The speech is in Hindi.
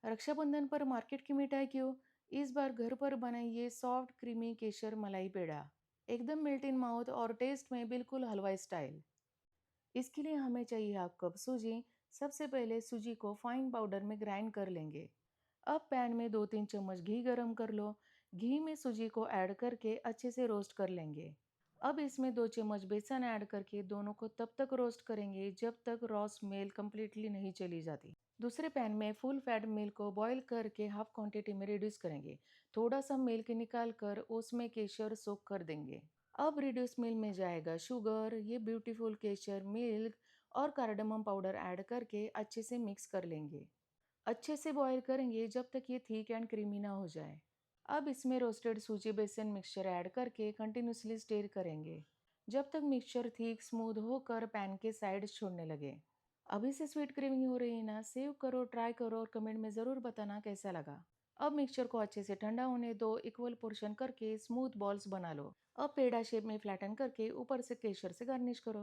रक्षाबंधन पर मार्केट की मिठाई क्यों? इस बार घर पर बनाइए सॉफ्ट क्रीमी केसर मलाई पेड़ा, एकदम मेल्ट इन माउथ और टेस्ट में बिल्कुल हलवाई स्टाइल। इसके लिए हमें चाहिए हाफ कप सूजी। सबसे पहले सूजी को फाइन पाउडर में ग्राइंड कर लेंगे। अब पैन में 2-3 चम्मच घी गरम कर लो। घी में सूजी को ऐड करके अच्छे से रोस्ट कर लेंगे। अब इसमें 2 चम्मच बेसन ऐड करके दोनों को तब तक रोस्ट करेंगे जब तक रॉ स्मेल कंप्लीटली नहीं चली जाती। दूसरे पैन में फुल फैट मिल्क को बॉईल करके हाफ क्वांटिटी में रिड्यूस करेंगे। थोड़ा सा मिल्क निकाल कर उसमें केसर सोक कर देंगे। अब रिड्यूस मिल्क में जाएगा शुगर, ये ब्यूटीफुल केसर मिल्क और कार्डमम पाउडर ऐड करके अच्छे से मिक्स कर लेंगे। अच्छे से बॉईल करेंगे जब तक ये थिक एंड क्रीमी ना हो जाए। अब इसमें रोस्टेड सूजी बेसन मिक्सचर ऐड करके कंटिन्यूसली स्टीर करेंगे जब तक मिक्सचर थिक स्मूथ होकर पैन के साइड्स छोड़ने लगे। अभी से स्वीट क्रेविंग हो रही है ना? सेव करो, ट्राई करो और कमेंट में ज़रूर बताना कैसा लगा। अब मिक्सचर को अच्छे से ठंडा होने दो। इक्वल पोर्शन करके स्मूथ बॉल्स बना लो। अब पेड़ा शेप में फ्लैटन करके ऊपर से केसर से गार्निश करो।